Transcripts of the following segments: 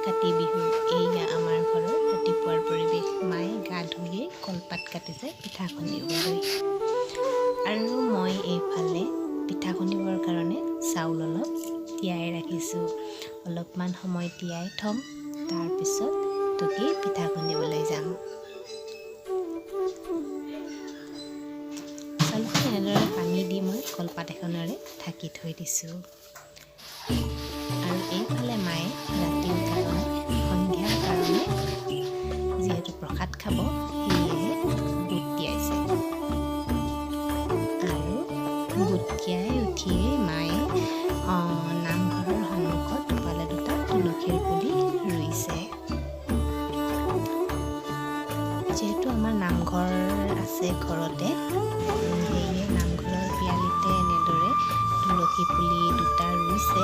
কাতি বিহু এইয়া আমাৰ ঘৰৰ ৰাতিপুৱাৰ পৰিৱেশ। মায়ে গা ধুয়ে কলপাত কাটিছে পিঠা খুন্দিবলৈ। আৰু মই এইফালে পিঠা খুন্দিবৰ কাৰণে চাউল অলপ তিয়াই ৰাখিছোঁ। অলপমান সময় তিয়াই থ'ম, তাৰপিছত টুকি পিঠা খুন্দিবলৈ যাম। চাউলখিনি এনেদৰে পানী দি মই কলপাত এখনেৰে ঢাকি থৈ দিছোঁ। আৰু এইফালে মায়ে ৰাতিৰ কাৰণে সন্ধিয়াৰ কাৰণে যিহেতু প্ৰসাদ খাব সেয়েহে বুট তিয়াইছে। আৰু বুট তিয়াই উঠিয়েই মায়ে নামঘৰৰ সন্মুখত দুফালে দুটা তুলসীৰ পুলি ৰুইছে। যিহেতু আমাৰ নামঘৰ আছে ঘৰতে, সেয়ে নামঘৰৰ পিয়ালিতে এনেদৰে তুলসী পুলি দুটা ৰুইছে।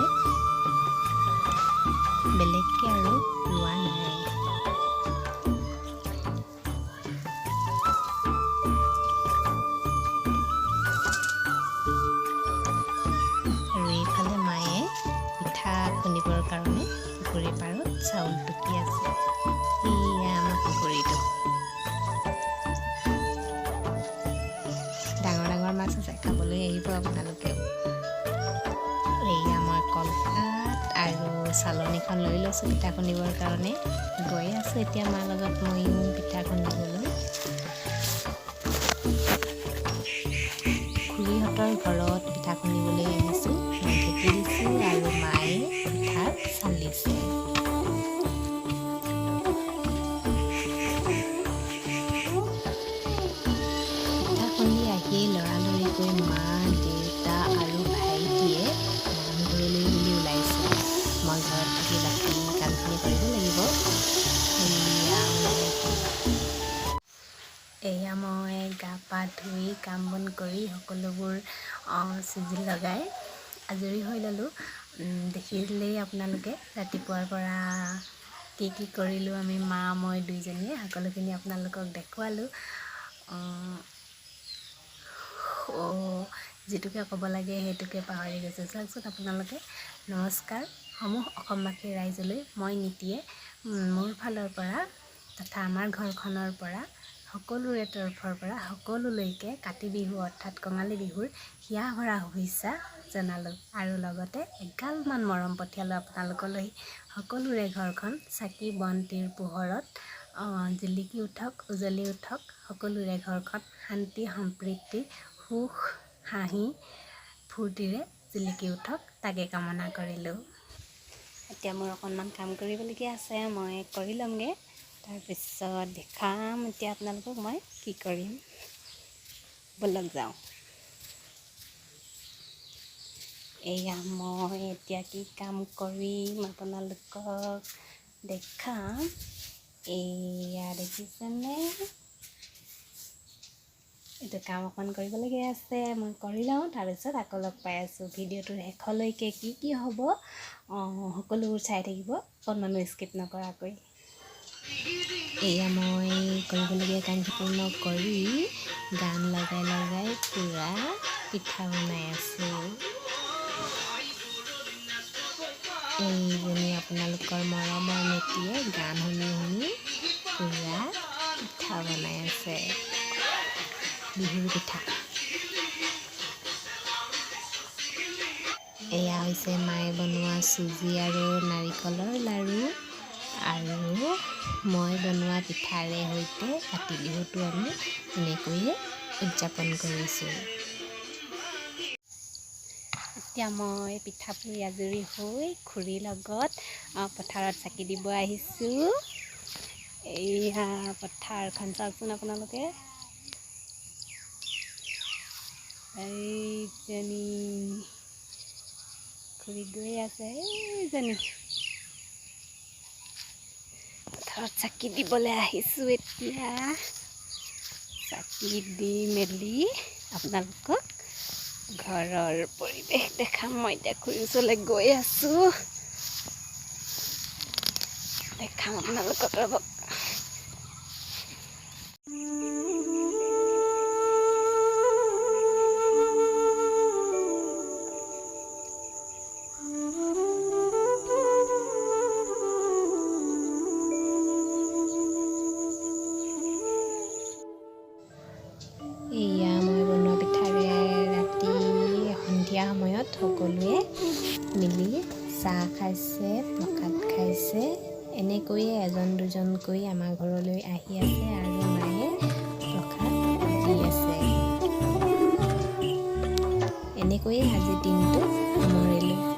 বেলেগকৈ আৰু ৰোৱা নাই। আৰু এইফালে মায়ে পিঠা খুন্দিবৰ কাৰণে পুখুৰী পাৰত চাউল টুকি আছে। এয়া আমাৰ পুখুৰীটো। ডাঙৰ ডাঙৰ মাছ আছে, খাবলৈ আহিব আপোনালোকেও। এয়া মই কলপাত আৰু চালনীখন লৈ লৈছোঁ পিঠা খুন্দিবৰ কাৰণে। গৈ আছোঁ এতিয়া মাৰ লগত ময়ো পিঠা খুন্দিবলৈ। খুৰীহঁতৰ ঘৰত পিঠা খুন্দিবলৈ আহিছোঁ। মই ঢেঁকী দিছোঁ আৰু মায়ে পিঠা চালিছে। পিঠা খুন্দি আহিয়েই লৰালৰিকৈ মা, দেউতা আৰু ভাইটিয়ে নামঘৰলৈ বুলি ওলাইছে। মই ঘৰত থাকি বাকী কামখিনি কৰিব লাগিব। এয়া মই গা পা ধুই কাম বন কৰি সকলোবোৰ চিজিল লগাই আজৰি হৈ ল'লোঁ। দেখিলেই আপোনালোকে ৰাতিপুৱাৰ পৰা কি কৰিলোঁ আমি মা মই দুইজনীয়ে, সকলোখিনি আপোনালোকক দেখুৱালোঁ। যিটোকে ক'ব লাগে সেইটোকে পাহৰি গৈছোঁ। চাওকচোন আপোনালোকে। নমস্কাৰ সমূহ অসমবাসী ৰাইজলৈ মই নীতিয়ে মোৰ ফালৰ পৰা তথা আমাৰ ঘৰখনৰ পৰা সকলোৰে তৰফৰ পৰা সকলোলৈকে কাতি বিহু অৰ্থাৎ কঙালী বিহুৰ হিয়া ভৰা শুভেচ্ছা জনালোঁ। আৰু লগতে এগালমান মৰম পঠিয়ালোঁ আপোনালোকলৈ। সকলোৰে ঘৰখন চাকি বন্তিৰ পোহৰত জিলিকি উঠক, উজ্বলি উঠক। সকলোৰে ঘৰখন শান্তি সম্প্ৰীতি সুখ হাঁহি ফূৰ্তিৰে জিলিকি উঠক, তাকে কামনা কৰিলোঁ। এতিয়া মোৰ অকণমান কাম কৰিবলগীয়া আছে, মই কৰি ল'মগৈ। তাৰপিছত দেখাম এতিয়া আপোনালোকক মই কি কৰিম। ব'লক যাওঁ। এয়া মই এতিয়া কি কাম কৰিম আপোনালোকক দেখাম। এয়া দেখিছেনে? এইটো কাম অকণ কৰিবলগীয়া আছে, মই কৰি লওঁ। তাৰপিছত আকৌ লগ পাই আছোঁ। ভিডিঅ'টোৰ শেষলৈকে কি হ'ব সকলোবোৰ চাই থাকিব, অকণমানো স্কিপ নকৰাকৈ। এয়া মই কৰিবলগীয়া কাম সম্পূৰ্ণ কৰি গান লগাই লগাই পূৰা পিঠা বনাই আছোঁ। এইজনী আপোনালোকৰ মৰমৰ নীতিয়ে গান শুনি শুনি পূৰা পিঠা বনাই আছে, বিহুৰ পিঠা। এয়া হৈছে মায়ে বনোৱা চুজি আৰু নাৰিকলৰ লাড়ু, আৰু মই বনোৱা পিঠাৰে সৈতে কাতি বিহুটো আমি এনেকৈয়ে উদযাপন কৰিছোঁ। এতিয়া মই পিঠা পুৰি আজৰি হৈ খুৰীৰ লগত পথাৰত চাকি দিব আহিছোঁ। এইয়া পথাৰখন চাওকচোন আপোনালোকে। এইজনী খুৰী গৈ আছে, এইজনী পথাৰত চাকি দিবলৈ আহিছোঁ। এতিয়া চাকি দি মেলি আপোনালোকক ঘৰৰ পৰিৱেশ দেখাম। মই এতিয়া খুৰীৰ ওচৰলৈ গৈ আছোঁ, দেখাম আপোনালোকক ৰ'ব। এয়া মই বনোৱা পিঠাৰে ৰাতি সন্ধিয়া সময়ত সকলোৱে মিলি চাহ খাইছে, প্ৰসাদ খাইছে। এনেকৈয়ে এজন দুজনকৈ আমাৰ ঘৰলৈ আহি আছে আৰু মায়ে প্ৰসাদ দি আছে। এনেকৈয়ে আজিৰ দিনটো সামৰিলোঁ।